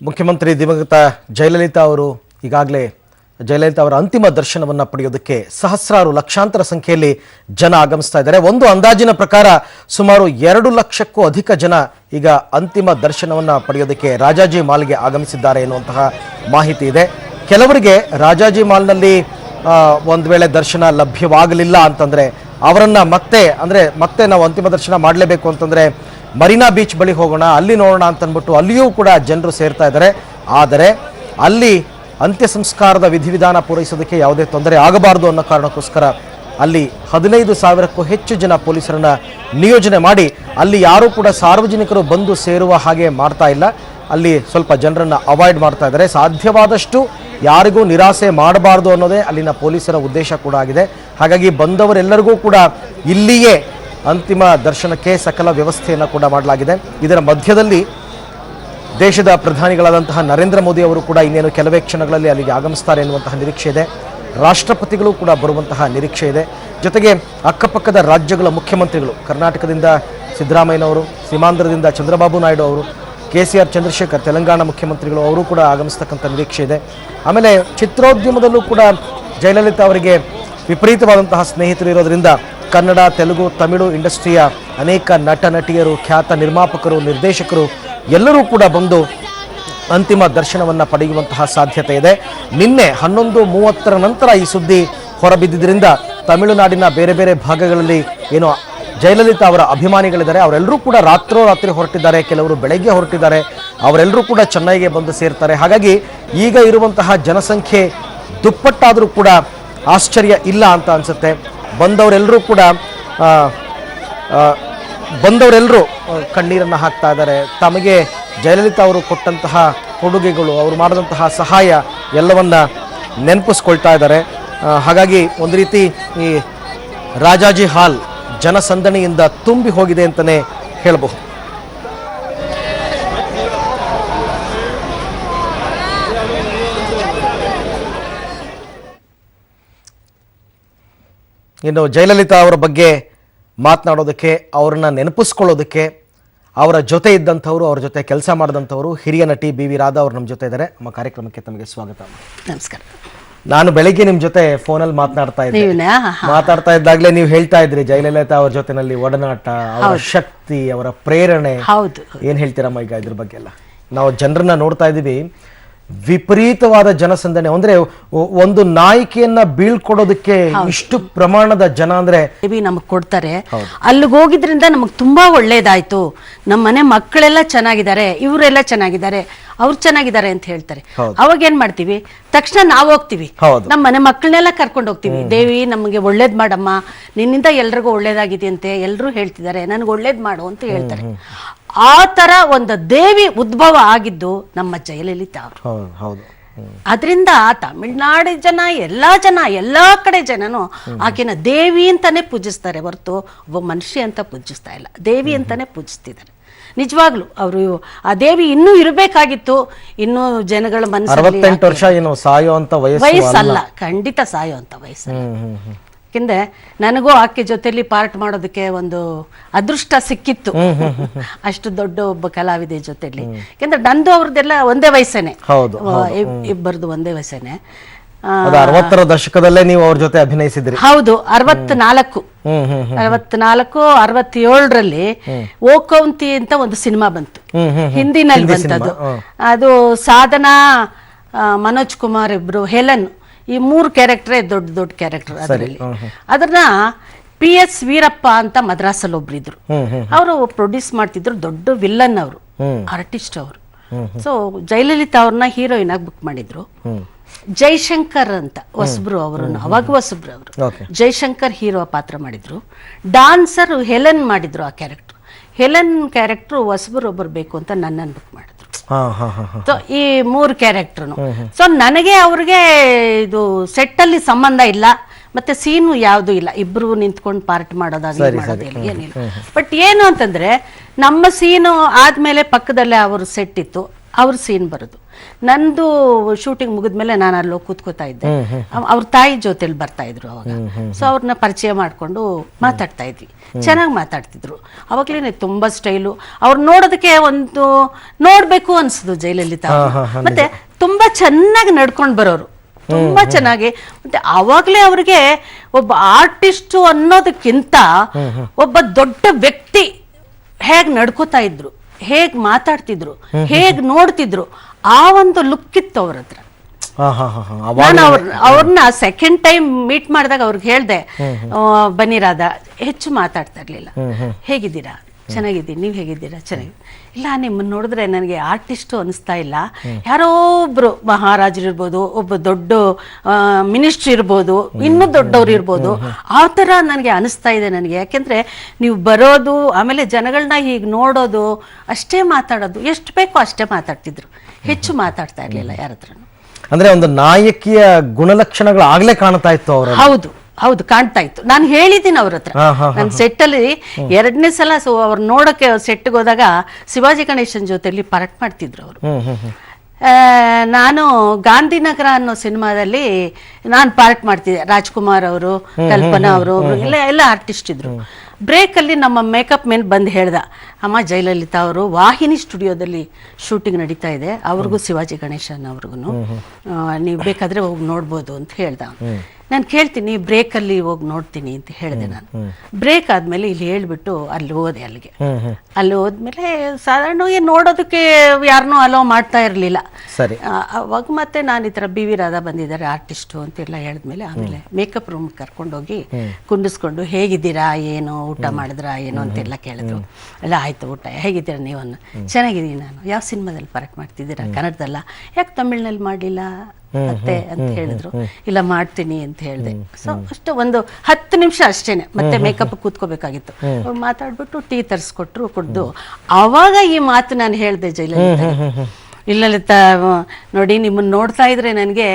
ಮುಖ್ಯಮಂತ್ರಿ ದಿವಂಗತ ಜಯಲಲಿತಾ ಅವರು ಈಗಾಗಲೇ ಜಯಲಲಿತಾ ಅವರ ಅಂತಿಮ ದರ್ಶನವನ್ನು ಪಡೆಯೋದಕ್ಕೆ ಸಹಸ್ರಾರು ಲಕ್ಷಾಂತರ ಸಂಖ್ಯೆಯಲ್ಲಿ ಜನ ಆಗಮಿಸ್ತಾ ಇದ್ದಾರೆ. ಒಂದು ಅಂದಾಜಿನ ಪ್ರಕಾರ ಸುಮಾರು 2 ಲಕ್ಷಕ್ಕೂ ಅಧಿಕ ಜನ ಈಗ ಅಂತಿಮ ದರ್ಶನವನ್ನು ಪಡೆಯೋದಕ್ಕೆ ರಾಜಾಜಿ ಮಾಲ್ಗೆ ಆಗಮಿಸಿದ್ದಾರೆ ಎನ್ನುವಂತಹ ಮಾಹಿತಿ ಇದೆ. ಕೆಲವರಿಗೆ ರಾಜಾಜಿ ಮಾಲ್ನಲ್ಲಿ ಒಂದು ವೇಳೆ ದರ್ಶನ ಲಭ್ಯವಾಗಲಿಲ್ಲ ಅಂತಂದ್ರೆ ಅವರನ್ನ ಮತ್ತೆ ನಾವು ಅಂತಿಮ ದರ್ಶನ ಮಾಡಲೇಬೇಕು ಅಂತಂದ್ರೆ ಮರೀನಾ ಬೀಚ್ ಬಳಿ ಹೋಗೋಣ, ಅಲ್ಲಿ ನೋಡೋಣ ಅಂತಂದ್ಬಿಟ್ಟು ಅಲ್ಲಿಯೂ ಕೂಡ ಜನರು ಸೇರ್ತಾ ಇದ್ದಾರೆ. ಆದರೆ ಅಲ್ಲಿ ಅಂತ್ಯ ಸಂಸ್ಕಾರದ ವಿಧಿವಿಧಾನ ಪೂರೈಸೋದಕ್ಕೆ ಯಾವುದೇ ತೊಂದರೆ ಆಗಬಾರದು ಅನ್ನೋ ಕಾರಣಕ್ಕೋಸ್ಕರ ಅಲ್ಲಿ 15,000ಕ್ಕೂ ಹೆಚ್ಚು ಜನ ಪೊಲೀಸರನ್ನ ನಿಯೋಜನೆ ಮಾಡಿ ಅಲ್ಲಿ ಯಾರೂ ಕೂಡ ಸಾರ್ವಜನಿಕರು ಬಂದು ಸೇರುವ ಹಾಗೆ ಮಾಡ್ತಾ ಇಲ್ಲ. ಅಲ್ಲಿ ಸ್ವಲ್ಪ ಜನರನ್ನ ಅವಾಯ್ಡ್ ಮಾಡ್ತಾ ಇದ್ದಾರೆ. ಸಾಧ್ಯವಾದಷ್ಟು ಯಾರಿಗೂ ನಿರಾಸೆ ಮಾಡಬಾರ್ದು ಅನ್ನೋದೇ ಅಲ್ಲಿನ ಪೊಲೀಸರ ಉದ್ದೇಶ ಕೂಡ ಆಗಿದೆ. ಹಾಗಾಗಿ ಬಂದವರೆಲ್ಲರಿಗೂ ಕೂಡ ಇಲ್ಲಿಯೇ ಅಂತಿಮ ದರ್ಶನಕ್ಕೆ ಸಕಲ ವ್ಯವಸ್ಥೆಯನ್ನು ಕೂಡ ಮಾಡಲಾಗಿದೆ. ಇದರ ಮಧ್ಯದಲ್ಲಿ ದೇಶದ ಪ್ರಧಾನಿಗಳಾದಂತಹ ನರೇಂದ್ರ ಮೋದಿ ಅವರು ಕೂಡ ಇನ್ನೇನು ಕೆಲವೇ ಕ್ಷಣಗಳಲ್ಲಿ ಅಲ್ಲಿಗೆ ಆಗಮಿಸ್ತಾರೆ ಎನ್ನುವಂತಹ ನಿರೀಕ್ಷೆ ಇದೆ. ರಾಷ್ಟ್ರಪತಿಗಳು ಕೂಡ ಬರುವಂತಹ ನಿರೀಕ್ಷೆ ಇದೆ. ಜೊತೆಗೆ ಅಕ್ಕಪಕ್ಕದ ರಾಜ್ಯಗಳ ಮುಖ್ಯಮಂತ್ರಿಗಳು, ಕರ್ನಾಟಕದಿಂದ ಸಿದ್ದರಾಮಯ್ಯನವರು, ಸೀಮಾಂಧ್ರದಿಂದ ಚಂದ್ರಬಾಬು ನಾಯ್ಡು ಅವರು, KCR ಚಂದ್ರಶೇಖರ್ ತೆಲಂಗಾಣ ಮುಖ್ಯಮಂತ್ರಿಗಳು ಅವರು ಕೂಡ ಆಗಮಿಸ್ತಕ್ಕಂಥ ನಿರೀಕ್ಷೆ ಇದೆ. ಆಮೇಲೆ ಚಿತ್ರೋದ್ಯಮದಲ್ಲೂ ಕೂಡ ಜಯಲಲಿತಾ ಅವರಿಗೆ ವಿಪರೀತವಾದಂತಹ ಸ್ನೇಹಿತರು ಇರೋದರಿಂದ ಕನ್ನಡ, ತೆಲುಗು, ತಮಿಳು ಇಂಡಸ್ಟ್ರಿಯ ಅನೇಕ ನಟ ನಟಿಯರು, ಖ್ಯಾತ ನಿರ್ಮಾಪಕರು, ನಿರ್ದೇಶಕರು ಎಲ್ಲರೂ ಕೂಡ ಬಂದು ಅಂತಿಮ ದರ್ಶನವನ್ನು ಪಡೆಯುವಂತಹ ಸಾಧ್ಯತೆ ಇದೆ. ನಿನ್ನೆ 11:30 ನಂತರ ಈ ಸುದ್ದಿ ಹೊರಬಿದ್ದಿದ್ದರಿಂದ ತಮಿಳುನಾಡಿನ ಬೇರೆ ಬೇರೆ ಭಾಗಗಳಲ್ಲಿ ಏನು ಜಯಲಲಿತಾ ಅವರ ಅಭಿಮಾನಿಗಳಿದ್ದಾರೆ ಅವರೆಲ್ಲರೂ ಕೂಡ ರಾತ್ರಿ ಹೊರಟಿದ್ದಾರೆ, ಕೆಲವರು ಬೆಳಗ್ಗೆ ಹೊರಟಿದ್ದಾರೆ, ಅವರೆಲ್ಲರೂ ಕೂಡ ಚೆನ್ನೈಗೆ ಬಂದು ಸೇರ್ತಾರೆ. ಹಾಗಾಗಿ ಈಗ ಇರುವಂತಹ ಜನಸಂಖ್ಯೆ ದುಪ್ಪಟ್ಟಾದರೂ ಕೂಡ ಆಶ್ಚರ್ಯ ಇಲ್ಲ ಅಂತ ಅನಿಸುತ್ತೆ. ಬಂದವರೆಲ್ಲರೂ ಕಣ್ಣೀರನ್ನು ಹಾಕ್ತಾ ಇದ್ದಾರೆ. ತಮಗೆ ಜಯಲಲಿತಾ ಅವರು ಕೊಟ್ಟಂತಹ ಕೊಡುಗೆಗಳು, ಅವರು ಮಾಡಿದಂತಹ ಸಹಾಯ ಎಲ್ಲವನ್ನ ನೆನಪಿಸ್ಕೊಳ್ತಾ ಇದ್ದಾರೆ. ಹಾಗಾಗಿ ಒಂದು ರೀತಿ ಈ ರಾಜಾಜಿ ಹಾಲ್ ಜನಸಂದಣಿಯಿಂದ ತುಂಬಿ ಹೋಗಿದೆ ಅಂತಲೇ ಹೇಳಬಹುದು. ಇನ್ನು ಜಯಲಲಿತಾ ಅವರ ಬಗ್ಗೆ ಮಾತನಾಡೋದಕ್ಕೆ, ಅವರನ್ನ ನೆನಪಿಸ್ಕೊಳ್ಳೋದಕ್ಕೆ, ಅವರ ಜೊತೆ ಇದ್ದಂಥವರು, ಅವರ ಜೊತೆ ಕೆಲಸ ಮಾಡಿದಂಥವರು ಹಿರಿಯ ನಟಿ BV ರಾಧಾ ಅವರು ನಮ್ಮ ಜೊತೆ ಇದ್ದಾರೆ. ನಮ್ಮ ಕಾರ್ಯಕ್ರಮಕ್ಕೆ ತಮಗೆ ಸ್ವಾಗತ. ನಮಸ್ಕಾರ. ನಾನು ಬೆಳಿಗ್ಗೆ ನಿಮ್ ಜೊತೆ ಫೋನಲ್ಲಿ ಮಾತಾಡ್ತಾ ಇದ್ದಾಗಲೇ ನೀವು ಹೇಳ್ತಾ ಇದ್ರಿ ಜಯಲಲಿತಾ ಅವ್ರ ಜೊತೆನಲ್ಲಿ ಒಡನಾಟ, ಅವರ ಶಕ್ತಿ, ಅವರ ಪ್ರೇರಣೆ. ಏನ್ ಹೇಳ್ತೀರಮ್ಮ ಈಗ ಇದ್ರ ಬಗ್ಗೆ ಎಲ್ಲ? ನಾವು ಜನರನ್ನ ನೋಡ್ತಾ ಇದೀವಿ, ವಿಪರೀತವಾದ ಜನಸಂದಣಿ. ಅಂದ್ರೆ ಒಂದು ನಾಯಕಿಯನ್ನ ಬೀಳ್ಕೊಡೋದಕ್ಕೆ ಇಷ್ಟು ಪ್ರಮಾಣದ ಜನ ಅಂದ್ರೆ ನಮಗ್ ಕೊಡ್ತಾರೆ. ಅಲ್ಲಿಗೆ ಹೋಗಿದ್ರಿಂದ ನಮಗ್ ತುಂಬಾ ಒಳ್ಳೇದಾಯ್ತು. ನಮ್ಮ ಮನೆ ಮಕ್ಕಳೆಲ್ಲ ಚೆನ್ನಾಗಿದ್ದಾರೆ, ಇವರೆಲ್ಲ ಚೆನ್ನಾಗಿದ್ದಾರೆ, ಅವ್ರು ಚೆನ್ನಾಗಿದ್ದಾರೆ ಅಂತ ಹೇಳ್ತಾರೆ. ಅವಾಗ ಏನ್ ಮಾಡ್ತೀವಿ, ತಕ್ಷಣ ನಾವು ಹೋಗ್ತೀವಿ, ನಮ್ಮ ಮನೆ ಮಕ್ಕಳನ್ನೆಲ್ಲ ಕರ್ಕೊಂಡು ಹೋಗ್ತೀವಿ. ದೇವಿ ನಮಗೆ ಒಳ್ಳೇದ್ ಮಾಡಮ್ಮ, ನಿನ್ನಿಂದ ಎಲ್ರಿಗೂ ಒಳ್ಳೇದಾಗಿದೆಯಂತೆ, ಎಲ್ರು ಹೇಳ್ತಿದ್ದಾರೆ, ನನ್ಗೆ ಒಳ್ಳೇದ್ ಮಾಡು ಅಂತ ಹೇಳ್ತಾರೆ. ಆ ತರ ಒಂದು ದೇವಿ ಉದ್ಭವ ಆಗಿದ್ದು ನಮ್ಮ ಜಯಲಲಿತಾ ಅವರು. ಅದರಿಂದ ತಮಿಳ್ನಾಡು ಜನ ಎಲ್ಲಾ ಕಡೆ ಜನನು ಆಕೆನ ದೇವಿ ಅಂತಾನೆ ಪೂಜಿಸ್ತಾರೆ ಹೊರತು ಒಬ್ಬ ಮನುಷ್ಯ ಅಂತ ಪೂಜಿಸ್ತಾ ಇಲ್ಲ, ದೇವಿ ಅಂತಾನೆ ಪೂಜಿಸ್ತಿದ್ದಾರೆ. ನಿಜವಾಗ್ಲು ಅವರು ಆ ದೇವಿ ಇನ್ನೂ ಇರಬೇಕಾಗಿತ್ತು. ಇನ್ನೂ ಜನಗಳ ಮನಸ್ಸಲ್ಲಿ 68 ವರ್ಷ ಏನು ಸಾಯುವಂತ ವಯಸ್ಸಲ್ಲ, ಖಂಡಿತ ಸಾಯುವಂತ ವಯಸ್ಸಲ್ಲ. ಯಾಕೆಂದ್ರೆ ನನಗೂ ಆಕೆ ಜೊತೆಲಿ ಪಾರ್ಟ್ ಮಾಡೋದಕ್ಕೆ ಒಂದು ಅದೃಷ್ಟ ಸಿಕ್ಕಿತ್ತು. ಅಷ್ಟು ದೊಡ್ಡ ಒಬ್ಬ ಕಲಾವಿದೆ ಜೊತೆಲಿ. ಯಾಕಂದ್ರೆ ನಂದು ಅವ್ರದ್ದೆಲ್ಲ ಒಂದೇ ವಯಸ್ಸೇನೆ, ಇಬ್ಬರದು ಒಂದೇ ವಯಸ್ಸೇನೆ. 60ರ ದಶಕದಲ್ಲೇ ನೀವು ಅವ್ರ ಜೊತೆ ಅಭಿನಯಿಸಿದ್ರಿ? ಹೌದು, 64, 67ರಲ್ಲಿ ಓಕೌಂತಿ ಅಂತ ಒಂದು ಸಿನಿಮಾ ಬಂತು, ಹಿಂದಿನಲ್ಲಿ ಬಂತದ್ದು. ಅದು ಸಾಧನಾ, ಮನೋಜ್ ಕುಮಾರ್ ಇಬ್ರು, ಹೆಲನ್, ಈ 3 ಕ್ಯಾರೆಕ್ಟರೇ ದೊಡ್ಡ ಕ್ಯಾರೆಕ್ಟರ್ ಅದರಲ್ಲಿ. ಅದನ್ನ PS ವೀರಪ್ಪ ಅಂತ ಮದ್ರಾಸಲ್ಲಿ ಒಬ್ರಿದ್ರು, ಅವರು ಪ್ರೊಡ್ಯೂಸ್ ಮಾಡ್ತಿದ್ರು. ದೊಡ್ಡ ವಿಲ್ಲನ್ ಅವರು, ಆರ್ಟಿಸ್ಟ್ ಅವರು. ಸೊ ಜಯಲಲಿತಾ ಅವ್ರನ್ನ ಹೀರೋಯಿನ್ ಆಗಿ ಬುಕ್ ಮಾಡಿದ್ರು. ಜೈಶಂಕರ್ ಅಂತ ಹೊಸಬ್ರು, ಅವರನ್ನು ಅವಾಗ ಹೊಸಬ್ರು ಅವರು. ಜೈಶಂಕರ್ ಹೀರೋ ಪಾತ್ರ ಮಾಡಿದ್ರು. ಡಾನ್ಸರ್ ಹೆಲನ್ ಮಾಡಿದ್ರು ಆ ಕ್ಯಾರೆಕ್ಟರ್. ಹೆಲನ್ ಕ್ಯಾರೆಕ್ಟರ್ ಹೊಸಬ್ರು ಒಬ್ಬರು ಬೇಕು ಅಂತ ನನ್ನನ್ನು ಬುಕ್ ಮಾಡಿದ್ರು. ಈ 3 ಕ್ಯಾರೆಕ್ಟರ್ನು. ಸೊ ನನಗೆ ಅವ್ರಿಗೆ ಇದು ಸೆಟ್ ಅಲ್ಲಿ ಸಂಬಂಧ ಇಲ್ಲ, ಮತ್ತೆ ಸೀನು ಯಾವ್ದು ಇಲ್ಲ, ಇಬ್ರು ನಿಂತ್ಕೊಂಡು ಪಾರ್ಟ್ ಮಾಡೋದಾಗ್ಲಿ ಏನಿಲ್ಲ. ಬಟ್ ಏನು ಅಂತಂದ್ರೆ ನಮ್ಮ ಸೀನು ಆದ್ಮೇಲೆ ಪಕ್ಕದಲ್ಲೇ ಅವರು ಸೆಟ್ ಇತ್ತು, ಅವ್ರ ಸೀನ್ ಬರೋದು. ನಂದು ಶೂಟಿಂಗ್ ಮುಗಿದ್ಮೇಲೆ ನಾನು ಅಲ್ಲಿ ಹೋಗಿ ಕೂತ್ಕೋತಾ ಇದ್ದೆ. ಅವ್ರ ತಾಯಿ ಜೊತೆಲಿ ಬರ್ತಾ ಇದ್ರು ಅವಾಗ. ಸೊ ಅವ್ರನ್ನ ಪರಿಚಯ ಮಾಡ್ಕೊಂಡು ಮಾತಾಡ್ತಾ ಇದ್ವಿ. ಚೆನ್ನಾಗಿ ಮಾತಾಡ್ತಿದ್ರು. ಅವಾಗ್ಲೇನೆ ತುಂಬಾ ಸ್ಟೈಲು. ಅವ್ರು ನೋಡೋದಕ್ಕೆ ಒಂದು ನೋಡ್ಬೇಕು ಅನ್ಸುದು ಜಯಲಲಿತಾ. ಮತ್ತೆ ತುಂಬಾ ಚೆನ್ನಾಗಿ ನಡ್ಕೊಂಡು ಬರೋರು, ತುಂಬಾ ಚೆನ್ನಾಗಿ. ಮತ್ತೆ ಅವಾಗ್ಲೇ ಅವ್ರಿಗೆ ಒಬ್ಬ ಆರ್ಟಿಸ್ಟ್ ಅನ್ನೋದಕ್ಕಿಂತ ಒಬ್ಬ ದೊಡ್ಡ ವ್ಯಕ್ತಿ ಹೇಗ್ ನಡ್ಕೋತಾ ಇದ್ರು, ಹೇಗ್ ಮಾತಾಡ್ತಿದ್ರು, ಹೇಗ್ ನೋಡ್ತಿದ್ರು, ಆ ಒಂದು ಲುಕ್ ಇತ್ತು ಅವ್ರ ಹತ್ರ. ನಾನು ಅವ್ರನ್ನ ಸೆಕೆಂಡ್ ಟೈಮ್ ಮೀಟ್ ಮಾಡಿದಾಗ ಅವ್ರಿಗೆ ಹೇಳ್ದೆ, ಬನ್ನಿ ರಾಧಾ, ಹೆಚ್ಚು ಮಾತಾಡ್ತಾ ಇರ್ಲಿಲ್ಲ. ಹೇಗಿದ್ದೀರಾ? ಚೆನ್ನಾಗಿದ್ದೀನಿ. ನೀವು ಹೇಗಿದ್ದೀರಾ? ಚೆನ್ನಾಗಿ. ಇಲ್ಲ, ನಿಮ್ಮನ್ನು ನೋಡಿದ್ರೆ ನನಗೆ ಆರ್ಟಿಸ್ಟು ಅನಿಸ್ತಾ ಇಲ್ಲ, ಯಾರೋ ಒಬ್ರು ಮಹಾರಾಜರು ಇರ್ಬೋದು, ಒಬ್ಬ ದೊಡ್ಡ ಮಿನಿಸ್ಟ್ರಿ ಇರ್ಬೋದು, ಇನ್ನೂ ದೊಡ್ಡವ್ರು ಇರ್ಬೋದು, ಆ ಥರ ನನಗೆ ಅನಿಸ್ತಾ ಇದೆ ನನಗೆ. ಯಾಕೆಂದರೆ ನೀವು ಬರೋದು, ಆಮೇಲೆ ಜನಗಳನ್ನ ಹೀಗೆ ನೋಡೋದು, ಅಷ್ಟೇ ಮಾತಾಡೋದು, ಎಷ್ಟು ಬೇಕೋ ಅಷ್ಟೇ ಮಾತಾಡ್ತಿದ್ರು, ಹೆಚ್ಚು ಮಾತಾಡ್ತಾ ಇರಲಿಲ್ಲ ಯಾರ ಹತ್ರನೂ. ಅಂದ್ರೆ ಒಂದು ನಾಯಕಿಯ ಗುಣಲಕ್ಷಣಗಳು ಆಗ್ಲೇ ಕಾಣ್ತಾ ಇತ್ತು ಅವರು. ಹೌದು ಹೌದು, ಕಾಣ್ತಾ ಇತ್ತು. ನಾನು ಹೇಳಿದ್ದೀನಿ ಅವ್ರ ಹತ್ರ. ನನ್ನ ಸೆಟ್ಟಲ್ಲಿ 2ನೇ ಸಲ ಅವ್ರು ನೋಡೋಕೆ ಸೆಟ್ಗೆ ಹೋದಾಗ ಶಿವಾಜಿ ಗಣೇಶನ್ ಜೊತೆಲಿ ಪಾರ್ಟ್ ಮಾಡ್ತಿದ್ರು ಅವರು. ನಾನು ಗಾಂಧಿನಗರ ಅನ್ನೋ ಸಿನಿಮಾದಲ್ಲಿ ನಾನು ಪಾರ್ಟ್ ಮಾಡ್ತಿದ್ದೆ. ರಾಜ್ಕುಮಾರ್ ಅವರು, ಕಲ್ಪನಾ ಅವರು ಎಲ್ಲ ಆರ್ಟಿಸ್ಟ್ ಇದ್ರು. ಬ್ರೇಕಲ್ಲಿ ನಮ್ಮ ಮೇಕಪ್ ಮೆನ್ ಬಂದು ಹೇಳ್ದ, ಅಮ್ಮ ಜಯಲಲಿತಾ ಅವರು ವಾಹಿನಿ ಸ್ಟುಡಿಯೋದಲ್ಲಿ ಶೂಟಿಂಗ್ ನಡೀತಾ ಇದೆ, ಅವ್ರಿಗೂ ಶಿವಾಜಿ ಗಣೇಶನ್ ಅವ್ರಿಗೂ ನೀವು ಬೇಕಾದ್ರೆ ಹೋಗಿ ನೋಡ್ಬೋದು ಅಂತ ಹೇಳ್ದ. ನಾನು ಕೇಳ್ತೀನಿ, ಬ್ರೇಕಲ್ಲಿ ಹೋಗಿ ನೋಡ್ತೀನಿ ಅಂತ ಹೇಳಿದೆ. ನಾನು ಬ್ರೇಕ್ ಆದ್ಮೇಲೆ ಇಲ್ಲಿ ಹೇಳ್ಬಿಟ್ಟು ಅಲ್ಲಿ ಹೋದೆ. ಅಲ್ಲಿ ಹೋದ್ಮೇಲೆ ಸಾಧಾರಣವಾಗಿ ನೋಡೋದಕ್ಕೆ ಯಾರನ್ನೂ ಅಲೋ ಮಾಡ್ತಾ ಇರಲಿಲ್ಲ. ಅವಾಗ ಮತ್ತೆ ನಾನು ಈ ಥರ ಬಿ ವಿ ರಾಧಾ ಬಂದಿದ್ದಾರೆ ಆರ್ಟಿಸ್ಟು ಅಂತೆಲ್ಲ ಹೇಳಿದ್ಮೇಲೆ ಆಮೇಲೆ ಮೇಕಪ್ ರೂಮ್ ಕರ್ಕೊಂಡೋಗಿ ಕುಂಡಿಸ್ಕೊಂಡು, ಹೇಗಿದ್ದೀರಾ, ಏನು ಊಟ ಮಾಡಿದ್ರಾ ಏನು ಅಂತೆಲ್ಲ ಕೇಳಿದ್ರು. ಎಲ್ಲ ಆಯ್ತು, ಊಟ ಹೇಗಿದ್ದೀರಾ ನೀವು? ಚೆನ್ನಾಗಿದ್ದೀನಿ. ನಾನು ಯಾವ ಸಿನಿಮಾದಲ್ಲಿ ಪಾರ್ಟ್ ಮಾಡ್ತಿದ್ದೀರಾ? ಕನ್ನಡದಲ್ಲ. ಯಾಕೆ ತಮಿಳ್ನಲ್ಲಿ ಮಾಡಲಿಲ್ಲ ಮತ್ತೆ ಅಂತ ಹೇಳಿದ್ರು. ಇಲ್ಲ, ಮಾಡ್ತೀನಿ ಅಂತ ಹೇಳಿದೆ. ಸೊ ಅಷ್ಟು ಒಂದು 10 ನಿಮಿಷ ಅಷ್ಟೇನೆ. ಮತ್ತೆ ಮೇಕಪ್ ಕೂತ್ಕೋಬೇಕಾಗಿತ್ತು. ಅವ್ರು ಮಾತಾಡ್ಬಿಟ್ಟು ಟೀ ತರಿಸ್ಕೊಟ್ರು, ಕುಡ್ದು ಅವಾಗ ಈ ಮಾತು ನಾನು ಹೇಳಿದೆ ಜಯಲಲಿತಾ. ಇಲ್ಲ ಲಲಿತಾ, ನೋಡಿ ನಿಮ್ಮನ್ನು ನೋಡ್ತಾ ಇದ್ರೆ ನನಗೆ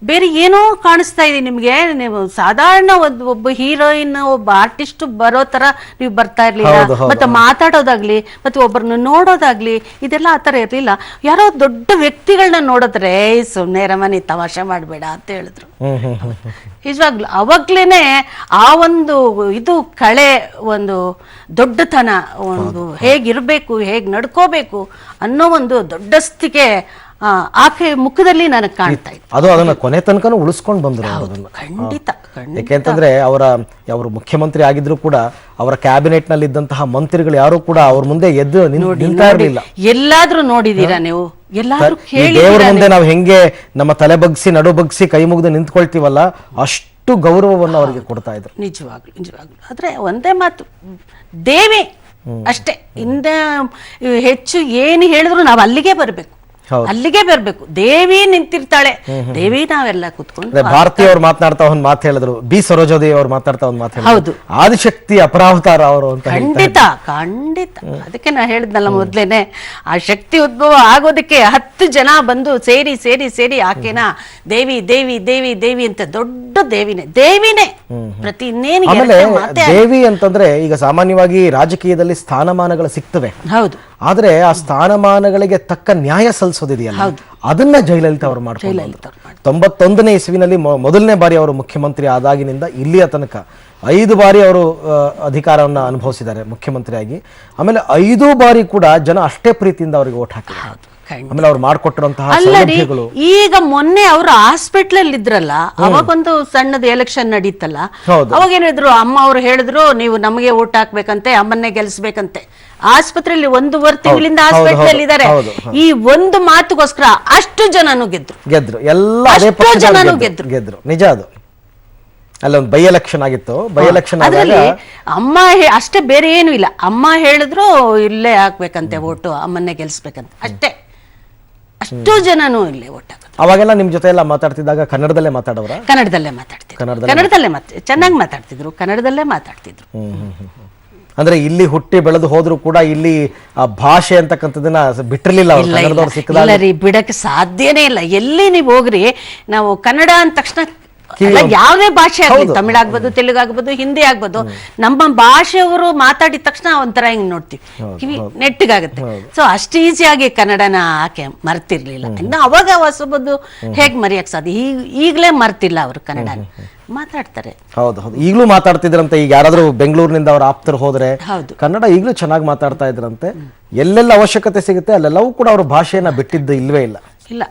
ಬೇರೆ ಏನೋ ಕಾಣಿಸ್ತಾ ಇದೆ ನಿಮಗೆ. ನೀವು ಸಾಧಾರಣ ಒಬ್ಬ ಹೀರೋಯಿನ್, ಒಬ್ಬ ಆರ್ಟಿಸ್ಟ್ ಬರೋ ತರ ನೀವು ಬರ್ತಾ ಇರ್ಲಿಲ್ಲ. ಮತ್ತೆ ಮಾತಾಡೋದಾಗ್ಲಿ, ಮತ್ತೆ ಒಬ್ಬರನ್ನ ನೋಡೋದಾಗ್ಲಿ, ಇದೆಲ್ಲ ಆ ಥರ ಇರ್ಲಿಲ್ಲ. ಯಾರೋ ದೊಡ್ಡ ವ್ಯಕ್ತಿಗಳನ್ನ ನೋಡಿದ್ರೆ ಸುಮ್ಮನೆ ರಮಣಿ ತಮಾಷೆ ಮಾಡಬೇಡ ಅಂತ ಹೇಳಿದ್ರು. ನಿಜವಾಗ್ಲು ಅವಾಗ್ಲೇನೆ ಆ ಒಂದು ಇದು ಕಳೆ, ಒಂದು ದೊಡ್ಡತನ, ಒಂದು ಹೇಗಿರ್ಬೇಕು, ಹೇಗ್ ನಡ್ಕೋಬೇಕು ಅನ್ನೋ ಒಂದು ದೊಡ್ಡಸ್ತಿಕೆ ಆಕೆ ಮುಖದಲ್ಲಿ ನನಗೆ ಕಾಣ್ತಾ ಇತ್ತು. ಅದು ಅದನ್ನ ಕೊನೆ ತನಕ ಉಳಿಸ್ಕೊಂಡು ಬಂದ್ರು. ಖಂಡಿತ. ಯಾಕೆಂತಂದ್ರೆ ಅವರು ಮುಖ್ಯಮಂತ್ರಿ ಆಗಿದ್ರು ಕೂಡ ಅವರ ಕ್ಯಾಬಿನೆಟ್ ನಲ್ಲಿ ಇದ್ದಂತಹ ಮಂತ್ರಿಗಳು ಯಾರು ಕೂಡ ಅವ್ರ ಮುಂದೆ ಎದ್ದು ನಿಲ್ತಾ ಇರಲಿಲ್ಲ. ಎಲ್ಲಾದ್ರೂ ನೋಡಿದೀರಾ ನೀವು? ಎಲ್ಲಾದ್ರೂ ದೇವರ ಮುಂದೆ ನಾವು ಹೆಂಗೆ ನಮ್ಮ ತಲೆ ಬಗ್ಸಿ, ನಡು ಬಗ್ಸಿ, ಕೈ ಮುಗ್ದು ನಿಂತ್ಕೊಳ್ತೀವಲ್ಲ, ಅಷ್ಟು ಗೌರವವನ್ನು ಅವರಿಗೆ ಕೊಡ್ತಾ ಇದ್ರು. ನಿಜವಾಗ್ಲು ನಿಜವಾಗ್ಲು. ಆದ್ರೆ ಒಂದೇ ಮಾತು, ದೇವಿ ಅಷ್ಟೇ. ಇಂದ ಹೆಚ್ಚು ಏನು ಹೇಳಿದ್ರು ನಾವು ಅಲ್ಲಿಗೆ ಬರ್ಬೇಕು, ಅಲ್ಲಿಗೆ ಬರ್ಬೇಕು. ದೇವಿ ನಿಂತಿರ್ತಾಳೆ, ದೇವಿ ನಾವೆಲ್ಲ ಕುತ್ಕೊಂಡು. ಭಾರತಿ ಅವ್ರು ಮಾತನಾಡ್ತಾ ಒಂದ್ ಮಾತು ಹೇಳಿದ್ರು, ಬಿ ಸರೋಜಾದೇವಿ ಅವ್ರು ಮಾತಾಡ್ತಾ ಒಂದ್ ಮಾತು ಹೇಳಿದ್ರು, ಆದಿಶಕ್ತಿ ಅಪರಾವತಾರ ಅವರು ಅಂತ. ಖಂಡಿತ ಖಂಡಿತ. ಅದಕ್ಕೆ ನಾ ಹೇಳಿದ್ನಲ್ಲ ಮೊದ್ಲೇನೆ, ಆ ಶಕ್ತಿ ಉದ್ಭವ ಆಗೋದಕ್ಕೆ 10 ಜನ ಬಂದು ಸೇರಿ ಸೇರಿ ಸೇರಿ ಆಕೆನ ದೇವಿ ದೇವಿ ದೇವಿ ದೇವಿ ಅಂತ, ದೊಡ್ಡ ದೇವಿನೇ ಪ್ರತಿ. ಇನ್ನೇನು ದೇವಿ ಅಂತಂದ್ರೆ ಈಗ ಸಾಮಾನ್ಯವಾಗಿ ರಾಜಕೀಯದಲ್ಲಿ ಸ್ಥಾನಮಾನಗಳು ಸಿಗ್ತವೆ. ಹೌದು. ಆದ್ರೆ ಆ ಸ್ಥಾನಮಾನಗಳಿಗೆ ತಕ್ಕ ನ್ಯಾಯ ಸಲ್ಲಿಸೋದಿದೆಯಲ್ಲ, ಅದನ್ನ ಜಯಲಲಿತಾ ಅವರು ಮಾಡ್ತಾರೆ. 91ನೇ ಇಸ್ವಿನಲ್ಲಿ ಮೊದಲನೇ ಬಾರಿ ಅವರು ಮುಖ್ಯಮಂತ್ರಿ ಆದಾಗಿನಿಂದ ಇಲ್ಲಿಯ ತನಕ 5 ಬಾರಿ ಅವರು ಅಧಿಕಾರವನ್ನ ಅನುಭವಿಸಿದ್ದಾರೆ ಮುಖ್ಯಮಂತ್ರಿಯಾಗಿ. ಆಮೇಲೆ 5 ಬಾರಿ ಕೂಡ ಜನ ಅಷ್ಟೇ ಪ್ರೀತಿಯಿಂದ ಅವರಿಗೆ ಓಟ್ ಹಾಕಿದ್ದಾರೆ. ಆಮೇಲೆ ಅವ್ರು ಮಾಡ್ಕೊಟ್ಟಿರುವಂತಹ ಸೌಲಭ್ಯಗಳು. ಈಗ ಮೊನ್ನೆ ಅವರು ಹಾಸ್ಪಿಟಲ್ ಅಲ್ಲಿ ಇದ್ರಲ್ಲ, ಅವಾಗೊಂದು ಸಣ್ಣದ ಎಲೆಕ್ಷನ್ ನಡೀತಲ್ಲ, ಅವಾಗ ಏನಿದ್ರು, ಅಮ್ಮ ಅವ್ರು ಹೇಳಿದ್ರು ನೀವು ನಮಗೆ ಓಟ್ ಹಾಕ್ಬೇಕಂತೆ, ಅಮ್ಮನ್ನೇ ಗೆಲ್ಸ್ಬೇಕಂತೆ. ಆಸ್ಪತ್ರೆಯಲ್ಲಿ 1.5 ತಿಂಗಳಿಂದ ಹಾಸ್ಪಿಟಲ್ ಇದ್ದಾರೆ. ಈ ಒಂದು ಮಾತುಗೋಸ್ಕರ ಅಷ್ಟು ಜನನು ಗೆದ್ರು. ಎಲ್ಲ ಜನನು ಗೆದ್ರು. ನಿಜ ಅದು. ಅಲ್ಲೊಂದು ಬೈ ಎಲೆಕ್ಷನ್ ಆಗಿತ್ತು. ಬೈ ಎಲೆಕ್ಷನ್ ಅದರಲ್ಲಿ ಅಮ್ಮ ಅಷ್ಟೇ, ಬೇರೆ ಏನು ಇಲ್ಲ. ಅಮ್ಮ ಹೇಳಿದ್ರು ಇಲ್ಲೇ ಹಾಕ್ಬೇಕಂತೆ ಓಟು, ಅಮ್ಮನ್ನೇ ಗೆಲ್ಸ್ಬೇಕಂತ ಅಷ್ಟೇ. ಅಷ್ಟು ಜನನು ಇಲ್ಲೇ ಓಟ್ ಹಾಕೋದು. ಅವಾಗೆಲ್ಲ ನಿಮ್ ಜೊತೆ ಎಲ್ಲ ಮಾತಾಡ್ತಿದ್ದಾಗ ಕನ್ನಡದಲ್ಲೇ ಮಾತಾಡೋರ? ಕನ್ನಡದಲ್ಲೇ ಮಾತಾಡ್ತಿದ್ರು. ಕನ್ನಡದಲ್ಲೇ ಚೆನ್ನಾಗಿ ಮಾತಾಡ್ತಿದ್ರು. ಕನ್ನಡದಲ್ಲೇ ಮಾತಾಡ್ತಿದ್ರು. ಅಂದ್ರೆ ಇಲ್ಲಿ ಹುಟ್ಟಿ ಬೆಳೆದು ಹೋದ್ರು ಕೂಡ ಇಲ್ಲಿ ಆ ಭಾಷೆ ಅಂತಕ್ಕಂಥದನ್ನ ಬಿಟ್ಟಿರ್ಲಿಲ್ಲ. ಬಿಡಕ್ಕೆ ಸಾಧ್ಯನೇ ಇಲ್ಲ. ಎಲ್ಲಿ ನೀವು ಹೋಗ್ರಿ, ನಾವು ಕನ್ನಡ ಅಂದ ತಕ್ಷಣ ಯಾವುದೇ ಭಾಷೆ ಆಗ್ಲಿ, ತಮಿಳ್ ಆಗ್ಬೋದು, ತೆಲುಗು ಆಗ್ಬೋದು, ಹಿಂದಿ ಆಗ್ಬೋದು, ನಮ್ಮ ಭಾಷೆಯವರು ಮಾತಾಡಿದ ತಕ್ಷಣ ಒಂಥರ ಹಿಂಗ್ ನೋಡ್ತೀವಿ, ಕಿವಿ ನೆಟ್ಟಿಗಾಗುತ್ತೆ. ಸೊ ಅಷ್ಟು ಈಸಿಯಾಗಿ ಕನ್ನಡನ ಆಕೆ ಮರ್ತಿರ್ಲಿಲ್ಲ. ಇನ್ನು ಅವಾಗ ಹೊಸಬದ್ದು ಹೇಗ್ ಮರೆಯಕ್ ಸಾಧ್ಯ? ಈಗಲೇ ಮರ್ತಿಲ್ಲ ಅವರು ಕನ್ನಡ ಮಾತಾಡ್ತಾರೆ. ಹೌದು ಹೌದು, ಈಗಲೂ ಮಾತಾಡ್ತಿದ್ರಂತೆ. ಈಗ ಯಾರಾದ್ರೂ ಬೆಂಗಳೂರಿನಿಂದ ಅವ್ರ ಆಪ್ತರು ಹೋದ್ರೆ ಕನ್ನಡ ಈಗಲೂ ಚೆನ್ನಾಗಿ ಮಾತಾಡ್ತಾ ಇದ್ರಂತೆ. ಎಲ್ಲೆಲ್ಲ ಅವಶ್ಯಕತೆ ಸಿಗುತ್ತೆ ಅಲ್ಲೆಲ್ಲವೂ ಕೂಡ ಅವ್ರ ಭಾಷೆಯನ್ನ ಬಿಟ್ಟಿದ್ದು ಇಲ್ವೇ ಇಲ್ಲ. ಇಲ್ಲ,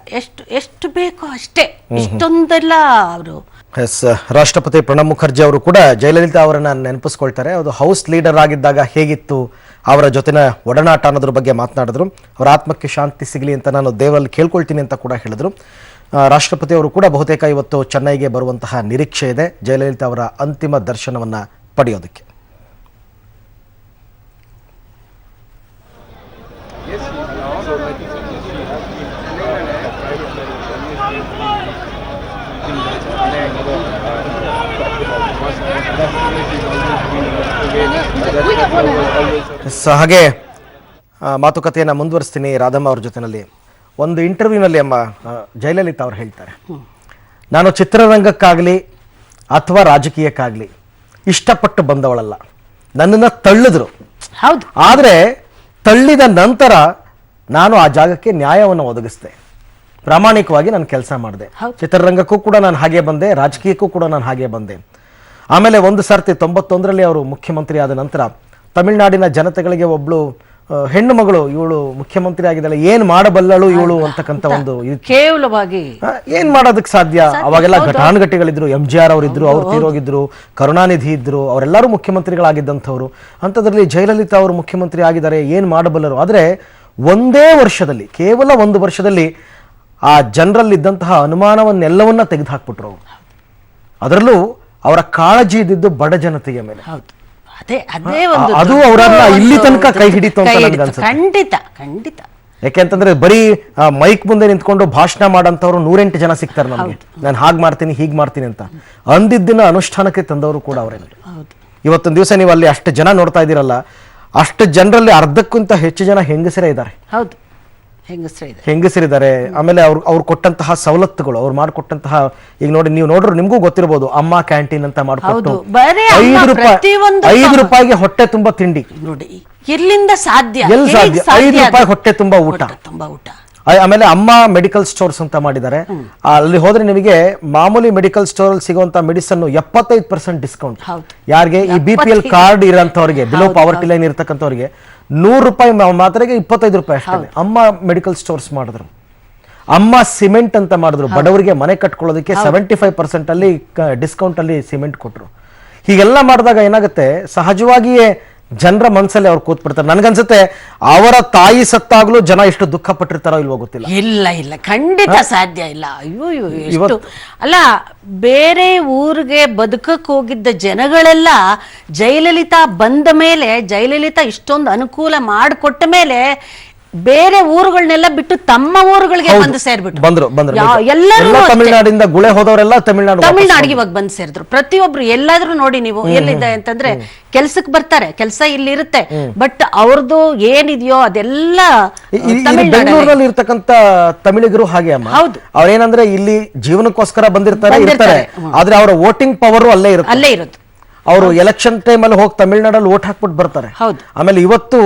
ಎಷ್ಟು ಬೇಕೋ ಅಷ್ಟೇ, ಇಷ್ಟೊಂದೆಲ್ಲ ಅವರು. ಎಸ್, ರಾಷ್ಟ್ರಪತಿ ಪ್ರಣಬ್ ಮುಖರ್ಜಿ ಅವರು ಕೂಡ ಜಯಲಲಿತಾ ಅವರನ್ನ ನೆನಪಿಸ್ಕೊಳ್ತಾರೆ. ಅದು ಹೌಸ್ ಲೀಡರ್ ಆಗಿದ್ದಾಗ ಹೇಗಿತ್ತು ಅವರ ಜೊತೆನ ಒಡನಾಟ ಅನ್ನೋದ್ರ ಬಗ್ಗೆ ಮಾತನಾಡಿದ್ರು. ಅವರ ಆತ್ಮಕ್ಕೆ ಶಾಂತಿ ಸಿಗಲಿ ಅಂತ ನಾನು ದೇವರಲ್ಲಿ ಕೇಳ್ಕೊಳ್ತೀನಿ ಅಂತ ಕೂಡ ಹೇಳಿದ್ರು. ರಾಷ್ಟ್ರಪತಿ ಅವರು ಕೂಡ ಬಹುತೇಕ ಇವತ್ತು ಚೆನ್ನೈಗೆ ಬರುವಂತಹ ನಿರೀಕ್ಷೆ ಇದೆ ಜಯಲಲಿತಾ ಅವರ ಅಂತಿಮ ದರ್ಶನವನ್ನ ಪಡೆಯೋದಕ್ಕೆ. ಹಾಗೆ ಮಾತುಕತೆಯನ್ನು ಮುಂದುವರಿಸ್ತೀನಿ ರಾಧಮ್ಮ ಅವ್ರ ಜೊತೆನಲ್ಲಿ. ಒಂದು ಇಂಟರ್ವ್ಯೂನಲ್ಲಿ ಅಮ್ಮ ಜಯಲಲಿತಾ ಅವ್ರು ಹೇಳ್ತಾರೆ, ನಾನು ಚಿತ್ರರಂಗಕ್ಕಾಗಲಿ ಅಥವಾ ರಾಜಕೀಯಕ್ಕಾಗಲಿ ಇಷ್ಟಪಟ್ಟು ಬಂದವಳಲ್ಲ, ನನ್ನನ್ನು ತಳ್ಳಿದ್ರು. ಹೌದು, ಆದರೆ ತಳ್ಳಿದ ನಂತರ ನಾನು ಆ ಜಾಗಕ್ಕೆ ನ್ಯಾಯವನ್ನು ಒದಗಿಸಿದೆ, ಪ್ರಾಮಾಣಿಕವಾಗಿ ನಾನು ಕೆಲಸ ಮಾಡಿದೆ. ಚಿತ್ರರಂಗಕ್ಕೂ ಕೂಡ ನಾನು ಹಾಗೆ ಬಂದೆ, ರಾಜಕೀಯಕ್ಕೂ ಕೂಡ ನಾನು ಹಾಗೆ ಬಂದೆ. ಆಮೇಲೆ ಒಂದು ಸರ್ತಿ 91ರಲ್ಲಿ ಅವರು ಮುಖ್ಯಮಂತ್ರಿ ಆದ ನಂತರ ತಮಿಳುನಾಡಿನ ಜನತೆಗಳಿಗೆ ಒಬ್ಳು ಹೆಣ್ಣು ಮಗಳು ಇವಳು ಮುಖ್ಯಮಂತ್ರಿ ಆಗಿದ್ದಾಳೆ, ಏನ್ ಮಾಡಬಲ್ಲಳು ಇವಳು ಅಂತಕ್ಕಂಥ ಒಂದು ಕೇವಲವಾಗಿ ಏನ್ ಮಾಡೋದಕ್ಕೆ ಸಾಧ್ಯ. ಅವಾಗೆಲ್ಲ ಘಟಾನುಘಟಿಗಳಿದ್ರು, MGR ಅವರಿದ್ರು, ಅವ್ರು ತೀರೋಗಿದ್ರು, ಕರುಣಾನಿಧಿ ಇದ್ರು, ಅವರೆಲ್ಲರೂ ಮುಖ್ಯಮಂತ್ರಿಗಳಾಗಿದ್ದಂಥವ್ರು. ಅಂಥದ್ರಲ್ಲಿ ಜಯಲಲಿತಾ ಅವರು ಮುಖ್ಯಮಂತ್ರಿ ಆಗಿದ್ದಾರೆ, ಏನ್ ಮಾಡಬಲ್ಲರು. ಆದರೆ ಒಂದೇ ವರ್ಷದಲ್ಲಿ, ಕೇವಲ ಒಂದು ವರ್ಷದಲ್ಲಿ ಆ ಜನರಲ್ಲಿದ್ದಂತಹ ಅನುಮಾನವನ್ನೆಲ್ಲವನ್ನ ತೆಗೆದುಹಾಕ್ಬಿಟ್ರು. ಅದರಲ್ಲೂ ಅವರ ಕಾಳಜಿ ಇದ್ದಿದ್ದು ಬಡ ಜನತೆಯ ಮೇಲೆ. ಅದು ಅವರನ್ನ ಇಲ್ಲಿ ತನಕ ಕೈ ಹಿಡಿತು ಅಂತ ನನಗೆ ಅನ್ಸುತ್ತೆ. ಖಂಡಿತ ಖಂಡಿತ. ಯಾಕೆಂತಂದ್ರೆ ಬರೀ ಮೈಕ್ ಮುಂದೆ ನಿಂತ್ಕೊಂಡು ಭಾಷಣ ಮಾಡಂತವ್ರು 108 ಜನ ಸಿಗ್ತಾರೆ ನಮ್ಗೆ, ನಾನು ಹಾಗೆ ಮಾಡ್ತೀನಿ ಹೀಗೆ ಮಾಡ್ತೀನಿ ಅಂತ. ಅಂದಿದ್ದನ್ನ ಅನುಷ್ಠಾನಕ್ಕೆ ತಂದವರು ಕೂಡ ಅವರೇ. ಇವತ್ತೊಂದು ದಿವಸ ನೀವು ಅಲ್ಲಿ ಅಷ್ಟು ಜನ ನೋಡ್ತಾ ಇದ್ದೀರಲ್ಲ, ಅಷ್ಟು ಜನರಲ್ಲಿ ಅರ್ಧಕ್ಕಿಂತ ಹೆಚ್ಚು ಜನ ಹೆಂಗಸರೇ ಇದ್ದಾರೆ. ಹೌದು, ಹೆಂಗಸರಿದ್ದಾರೆ. ಆಮೇಲೆ ಅವ್ರು ಕೊಟ್ಟಂತಹ ಸವಲತ್ತುಗಳು, ಅವ್ರು ಮಾಡಿಕೊಟ್ಟಂತಹ, ಈಗ ನೋಡಿ ನೀವು ನೋಡ್ರು ನಿಮ್ಗೂ ಗೊತ್ತಿರಬಹುದು, ಅಮ್ಮ ಕ್ಯಾಂಟೀನ್ ಅಂತ ಮಾಡ್ಕೊಟ್ಟು 5 ರೂಪಾಯಿಗೆ ಹೊಟ್ಟೆ ತುಂಬಾ ತಿಂಡಿ. ನೋಡಿ ಎಲ್ಲಿಂದ ಸಾಧ್ಯ, ಎಲ್ಲಿ ಸಾಧ್ಯ? 5 ರೂಪಾಯಿ ಹೊಟ್ಟೆ ತುಂಬಾ ಊಟ. ಆಮೇಲೆ ಅಮ್ಮ ಮೆಡಿಕಲ್ ಸ್ಟೋರ್ಸ್ ಅಂತ ಮಾಡಿದ್ದಾರೆ. ಅಲ್ಲಿ ಹೋದ್ರೆ ನಿಮಗೆ ಮಾಮೂಲಿ ಮೆಡಿಕಲ್ ಸ್ಟೋರ್ ಅಲ್ಲಿ ಸಿಗುವಂತ ಮೆಡಿಸನ್ 75% ಡಿಸ್ಕೌಂಟ್. ಯಾರಿಗೆ ಈ BPL ಕಾರ್ಡ್ ಇರೋಂಥವ್ರಿಗೆ, ಬಿಲೋ ಪಾವರ್ಟಿ ಲೈನ್ ಇರ್ತಕ್ಕಂಥವ್ರಿಗೆ 100 ರೂಪಾಯಿ ಮಾತ್ರೆಗೆ 25 ರೂಪಾಯಿ ಅಷ್ಟೇ. ಅಮ್ಮ ಮೆಡಿಕಲ್ ಸ್ಟೋರ್ಸ್ ಮಾಡಿದ್ರು. ಅಮ್ಮ ಸಿಮೆಂಟ್ ಅಂತ ಮಾಡಿದ್ರು, ಬಡವರಿಗೆ ಮನೆ ಕಟ್ಕೊಳ್ಳೋದಕ್ಕೆ 75% ಅಲ್ಲಿ ಡಿಸ್ಕೌಂಟ್ ಅಲ್ಲಿ ಸಿಮೆಂಟ್ ಕೊಟ್ರು. ಹೀಗೆಲ್ಲ ಮಾಡಿದಾಗ ಏನಾಗುತ್ತೆ, ಸಹಜವಾಗಿಯೇ ಜನರ ಮನಸ್ಸಲ್ಲಿ ಅವ್ರು ಕೂತ್ಬಿಡ್ತಾರೆ. ನನ್ಗನ್ಸುತ್ತೆ ಅವರ ತಾಯಿ ಸತ್ತಾಗ್ಲೂ ಜನ ಎಷ್ಟು ದುಃಖ ಪಟ್ಟಿರ್ತಾರೋ ಇಲ್ವೋ ಗೊತ್ತಿಲ್ಲ. ಇಲ್ಲ ಖಂಡಿತ ಸಾಧ್ಯ ಇಲ್ಲ. ಅಯ್ಯೋ, ಅಲ್ಲ, ಬೇರೆ ಊರಿಗೆ ಬದುಕಕ್ಕೆ ಹೋಗಿದ್ದ ಜನಗಳೆಲ್ಲ ಜಯಲಲಿತಾ ಬಂದ ಮೇಲೆ, ಜಯಲಲಿತಾ ಇಷ್ಟೊಂದು ಅನುಕೂಲ ಮಾಡಿಕೊಟ್ಟ ಮೇಲೆ ಬೇರೆ ಊರುಗಳನ್ನೆಲ್ಲ ಬಿಟ್ಟು ತಮ್ಮ ಊರುಗಳಿಗೆ ಬಂದು ಸೇರ್ಬಿಟ್ಟು ಎಲ್ಲರೂ ತಮಿಳುನಾಡಿಂದ ಗುಳೆ ಹೋದವರೆಲ್ಲ ತಮಿಳ್ನಾಡಿಗೆ ಇವಾಗ ಬಂದು ಸೇರಿದ್ರು. ಪ್ರತಿಯೊಬ್ರು ಎಲ್ಲಾದ್ರೂ ನೋಡಿ ನೀವು ಎಲ್ಲಿದೆ ಅಂತಂದ್ರೆ ಕೆಲ್ಸಕ್ಕೆ ಬರ್ತಾರೆ, ಕೆಲಸ ಇಲ್ಲಿ ಇರುತ್ತೆ, ಬಟ್ ಅವ್ರದ್ದು ಏನಿದೆಯೋ ಅದೆಲ್ಲ ಬೆಂಗಳೂರಲ್ಲಿ ಇರ್ತಕ್ಕಂತ ತಮಿಳಿಗರು ಹಾಗೆ ಅಮ್ಮ. ಅವ್ರೇನಂದ್ರೆ ಇಲ್ಲಿ ಜೀವನಕ್ಕೋಸ್ಕರ ಬಂದಿರ್ತಾರೆ, ಆದ್ರೆ ಅವರ ವೋಟಿಂಗ್ ಪವರ್ ಅಲ್ಲೇ ಇರುತ್ತೆ. ಅವರು ಎಲೆಕ್ಷನ್ ಟೈಮ್ ಅಲ್ಲಿ ಹೋಗಿ ತಮಿಳ್ನಾಡಲ್ಲಿ ವೋಟ್ ಹಾಕ್ಬಿಟ್ಟು ಬರ್ತಾರೆ. ಆಮೇಲೆ ಇವತ್ತು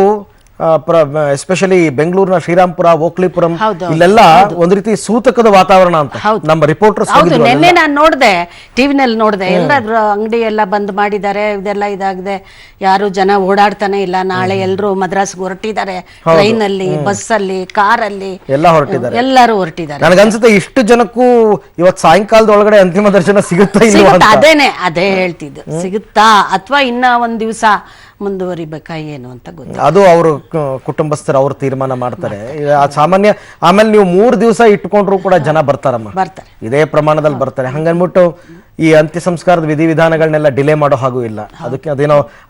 ಎಸ್ಪೆಷಲಿ ಬೆಂಗಳೂರಿನ ಶ್ರೀರಾಮ್ಪುರ, ಓಕ್ಲಿಪುರಂ, ಇಲ್ಲೆಲ್ಲ ಒಂದ್ ರೀತಿ ಸೂತಕದ ವಾತಾವರಣ ಅಂತ ನಮ್ಮ ರಿಪೋರ್ಟರ್ಸ್. ನಿನ್ನೆ ನಾನು ನೋಡಿದೆ, ಟಿವಿನಲ್ಲಿ ನೋಡಿದೆ, ಎಲ್ಲಾದ್ರೂ ಅಂಗಡಿ ಎಲ್ಲ ಬಂದ್ ಮಾಡಿದ್ದಾರೆ, ಇದೆಲ್ಲ ಇದಾಗಿದೆ, ಯಾರು ಜನ ಓಡಾಡ್ತಾನೆ ಇಲ್ಲ. ನಾಳೆ ಎಲ್ಲರೂ ಮದ್ರಾಸ್ಗೆ ಹೊರಟಿದ್ದಾರೆ, ಟ್ರೈನ್ ಅಲ್ಲಿ, ಬಸ್ ಅಲ್ಲಿ, ಕಾರ್ ಅಲ್ಲಿ ಎಲ್ಲ ಹೊರಟಿದ್ದಾರೆ, ಎಲ್ಲರೂ ಹೊರಟಿದ್ದಾರೆ. ನನಗನ್ಸುತ್ತೆ ಇಷ್ಟು ಜನಕ್ಕೂ ಇವತ್ತು ಸಾಯಂಕಾಲದ ಒಳಗಡೆ ಅಂತಿಮ ದರ್ಶನ ಸಿಗುತ್ತಾ ಇಲ್ಲ? ಅದೇ ಹೇಳ್ತಿದ್ದು, ಸಿಗುತ್ತಾ ಅಥವಾ ಇನ್ನ ಒಂದ್ ದಿವಸ ಮುಂದುವರಿಬೇಕಾ ಏನು ಅಂತ ಗೊತ್ತಿಲ್ಲ. ಅದು ಅವರು ಕುಟುಂಬಸ್ಥರು ಅವ್ರು ತೀರ್ಮಾನ ಮಾಡ್ತಾರೆ. ಸಾಮಾನ್ಯ ಆಮೇಲೆ ನೀವು 3 ದಿವಸ ಇಟ್ಕೊಂಡ್ರು ಕೂಡ ಜನ ಬರ್ತಾರಮ್ಮ, ಇದೇ ಪ್ರಮಾಣದಲ್ಲಿ ಬರ್ತಾರೆ. ಹಂಗನ್ಬಿಟ್ಟು ಈ ಅಂತ್ಯ ಸಂಸ್ಕಾರದ ವಿಧಿವಿಧಾನಗಳನ್ನೆಲ್ಲ ಡಿಲೇ ಮಾಡೋ ಹಾಗೂ ಇಲ್ಲ.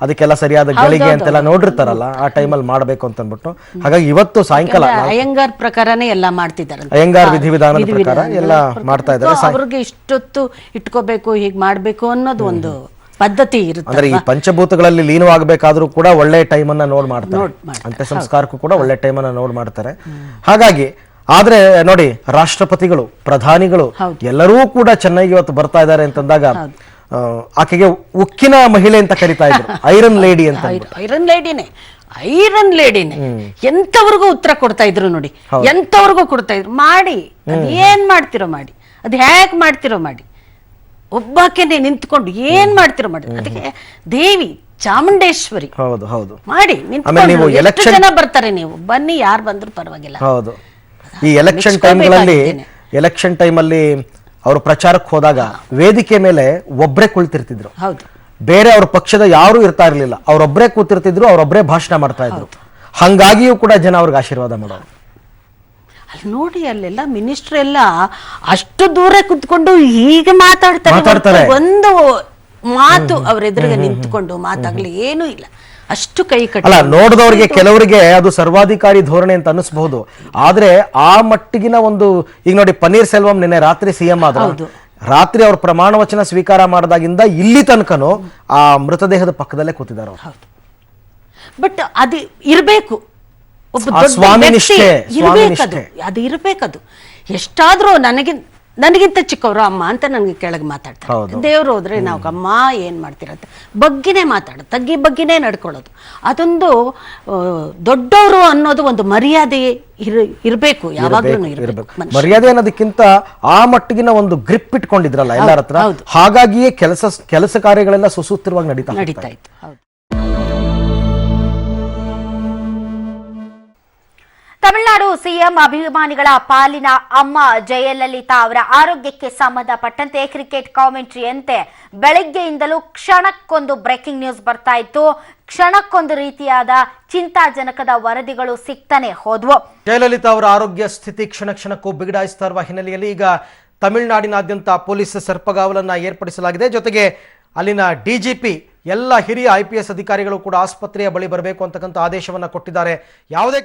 ಅದಕ್ಕೆಲ್ಲ ಸರಿಯಾದ ಗಳಿಗೆ ಅಂತೆಲ್ಲ ನೋಡಿರ್ತಾರಲ್ಲ, ಆ ಟೈಮಲ್ಲಿ ಮಾಡ್ಬೇಕು ಅಂತ ಅಂದ್ಬಿಟ್ಟು. ಹಾಗಾಗಿ ಇವತ್ತು ಸಾಯಂಕಾಲ ಅಯ್ಯಂಗಾರ್ ಪ್ರಕಾರನೇ ಎಲ್ಲ ಮಾಡ್ತಿದ್ದಾರೆ, ಅಯ್ಯಂಗಾರ್ ವಿಧಿವಿಧಾನದ ಪ್ರಕಾರ ಎಲ್ಲ ಮಾಡ್ತಾ ಇದ್ದಾರೆ. ಅವ್ರಿಗೆ ಇಷ್ಟೊತ್ತು ಇಟ್ಕೋಬೇಕು, ಹೀಗ್ ಮಾಡ್ಬೇಕು ಅನ್ನೋದು ಒಂದು ಪದ್ಧತಿ ಇರುತ್ತೆ. ಅಂದ್ರೆ ಈ ಪಂಚಭೂತಗಳಲ್ಲಿ ಲೀನವಾಗಬೇಕಾದ್ರೂ ಕೂಡ ಒಳ್ಳೆ ಟೈಮ್ ಅನ್ನ ನೋಡ್ ಮಾಡ್ತಾರೆ, ಅಂತ್ಯ ಸಂಸ್ಕಾರಕ್ಕೂ ಕೂಡ ಒಳ್ಳೆ ಟೈಮ್ ಅನ್ನ ನೋಡ್ ಮಾಡ್ತಾರೆ. ಹಾಗಾಗಿ ಆದ್ರೆ ನೋಡಿ, ರಾಷ್ಟ್ರಪತಿಗಳು, ಪ್ರಧಾನಿಗಳು ಎಲ್ಲರೂ ಕೂಡ ಚೆನ್ನೈಗೆ ಇವತ್ತು ಬರ್ತಾ ಇದ್ದಾರೆ ಅಂತಂದಾಗ ಆಕೆಗೆ ಉಕ್ಕಿನ ಮಹಿಳೆ ಅಂತ ಕರಿತಾ ಇದ್ರು, ಐರನ್ ಲೇಡಿ ಅಂತ. ಐರನ್ ಲೇಡಿನೇ ಎಂತವ್ರಿಗೂ ಉತ್ತರ ಕೊಡ್ತಾ ಇದ್ರು ನೋಡಿ, ಎಂತವ್ರಿಗೂ ಕೊಡ್ತಾ ಇದ್ರು. ಮಾಡಿ ಏನ್ ಮಾಡ್ತಿರೋ ಮಾಡಿ, ಅದ್ ಹೇಗ್ ಮಾಡ್ತಿರೋ ಮಾಡಿ, ಒಬ್ಬಾಕೆನೆ ನಿಂತ್ಕೊಂಡು ಏನ್ ಮಾಡ್ತಿರೋ ಮಾಡಿ. ಅದಕ್ಕೆ ದೇವಿ ಚಾಮುಂಡೇಶ್ವರಿ ಹೌದು ಹೌದು ಮಾಡಿ ನಿಂತ್ಕೊಂಡು ಎಷ್ಟು ಜನ ಬರ್ತಾರೆ, ನೀವು ಬನ್ನಿ, ಯಾರು ಬಂದ್ರು ಪರವಾಗಿಲ್ಲ. ಹೌದು, ಈ ಎಲೆಕ್ಷನ್ ಟೈಮಲ್ಲಿ ಅವರು ಪ್ರಚಾರಕ್ಕೆ ಹೋದಾಗ ವೇದಿಕೆ ಮೇಲೆ ಒಬ್ರೇ ಕುಳಿತಿರ್ತಿದ್ರು. ಹೌದು, ಬೇರೆ ಅವ್ರ ಪಕ್ಷದ ಯಾರು ಇರ್ತಾ ಇರ್ಲಿಲ್ಲ, ಅವ್ರೊಬ್ರೇ ಕೂತಿರ್ತಿದ್ರು, ಅವ್ರೊಬ್ರೇ ಭಾಷಣ ಮಾಡ್ತಾ ಇದ್ರು. ಹಂಗಾಗಿಯೂ ಕೂಡ ಜನ ಅವ್ರಿಗೆ ಆಶೀರ್ವಾದ ಮಾಡೋರು. ಅಲ್ಲಿ ನೋಡಿ, ಅಲ್ಲೆಲ್ಲ ಮಿನಿಸ್ಟರ್ ಎಲ್ಲ ಅಷ್ಟು ದೂರ ಕುತ್ಕೊಂಡು ಹೀಗೆ ಮಾತಾಡ್ತಾರೆ. ಒಂದು ಮಾತು ಅವ್ರ ಎದುರಿಗೆ ನಿಂತ್ಕೊಂಡು ಮಾತಾಗ್ಲಿ ಏನೂ ಇಲ್ಲ, ಅಷ್ಟು ಕೈ ಕಟ್ಟಿ. ಅಲ್ಲ, ನೋಡಿದವ್ರಿಗೆ ಕೆಲವರಿಗೆ ಅದು ಸರ್ವಾಧಿಕಾರಿ ಧೋರಣೆ ಅಂತ ಅನಿಸಬಹುದು. ಆದ್ರೆ ಆ ಮಟ್ಟಿಗಿನ ಒಂದು, ಈಗ ನೋಡಿ ಪನ್ನೀರ್ ಸೆಲ್ವಂ ನಿನ್ನೆ ರಾತ್ರಿ ಸಿಎಂ ಆದ್ರು, ರಾತ್ರಿ ಅವ್ರ ಪ್ರಮಾಣ ವಚನ ಸ್ವೀಕಾರ ಮಾಡಿದಾಗಿಂದ ಇಲ್ಲಿ ತನಕನೂ ಆ ಮೃತದೇಹದ ಪಕ್ಕದಲ್ಲೇ ಕೂತಿದ್ದಾರೆ. ಬಟ್ ಅದು ಇರ್ಬೇಕು, ಒಬ್ಬ ಅದು ಇರ್ಬೇಕದು. ಎಷ್ಟಾದ್ರೂ ನನಗಿಂತ ಚಿಕ್ಕವರು ಅಮ್ಮ ಅಂತ ನನಗೆ ಕೆಳಗೆ ಮಾತಾಡ್ತಾರೆ. ದೇವ್ರು ಹೋದ್ರೆ ನಾವು ಅಮ್ಮ ಏನ್ ಮಾಡ್ತಿರತ್ತೆ ಬಗ್ಗಿನೇ ಮಾತಾಡೋದು, ತಗ್ಗಿ ಬಗ್ಗಿನೇ ನಡ್ಕೊಳ್ಳೋದು. ಅದೊಂದು ದೊಡ್ಡವರು ಅನ್ನೋದು ಒಂದು ಮರ್ಯಾದೆ ಇರ್ಬೇಕು, ಯಾವಾಗ್ಲೂ ಇರ್ಬೇಕು. ಮರ್ಯಾದೆ ಅನ್ನೋದಕ್ಕಿಂತ ಆ ಮಟ್ಟಿಗಿನ ಒಂದು ಗ್ರಿಪ್ ಇಟ್ಕೊಂಡಿದ್ರಲ್ಲ ಎಲ್ಲರ ಹತ್ರ, ಹಾಗಾಗಿಯೇ ಕೆಲಸ ಕಾರ್ಯಗಳೆಲ್ಲ ಸುಸೂತ್ರವಾಗಿ ನಡೀತಾ ಇತ್ತು. ಹೌದು. ತಮಿಳುನಾಡು ಸಿಎಂ ಅಭಿಮಾನಿಗಳ ಪಾಲಿನ ಅಮ್ಮ ಜಯಲಲಿತಾ ಅವರ ಆರೋಗ್ಯಕ್ಕೆ ಸಂಬಂಧಪಟ್ಟಂತೆ ಕ್ರಿಕೆಟ್ ಕಾಮೆಂಟ್ರಿಯಂತೆ ಬೆಳಗ್ಗೆಯಿಂದಲೂ ಕ್ಷಣಕ್ಕೊಂದು ಬ್ರೇಕಿಂಗ್ ನ್ಯೂಸ್ ಬರ್ತಾ ಇತ್ತು. ಕ್ಷಣಕ್ಕೊಂದು ರೀತಿಯಾದ ಚಿಂತಾಜನಕದ ವರದಿಗಳು ಸಿಗ್ತಾನೆ ಹೋದ್ವು. ಜಯಲಲಿತಾ ಅವರ ಆರೋಗ್ಯ ಸ್ಥಿತಿ ಕ್ಷಣಕ್ಕೂ ಬಿಗಡಾಯಿಸ್ತಾ ಇರುವ ಹಿನ್ನೆಲೆಯಲ್ಲಿ ಈಗ ತಮಿಳುನಾಡಿನಾದ್ಯಂತ ಪೊಲೀಸ್ ಸರ್ಪಗಾವಲನ್ನ ಏರ್ಪಡಿಸಲಾಗಿದೆ. ಜೊತೆಗೆ ಅಲ್ಲಿನ ಡಿಜಿಪಿ ಎಲ್ಲ ಹಿರಿಯ IPS ಅಧಿಕಾರಿಗಳು ಕೂಡ ಆಸ್ಪತ್ರೆಯ ಬಳಿ ಬರಬೇಕು ಅಂತಕ್ಕಂಥ ಆದೇಶವನ್ನ ಕೊಟ್ಟಿದ್ದಾರೆ. ಯಾವುದೇ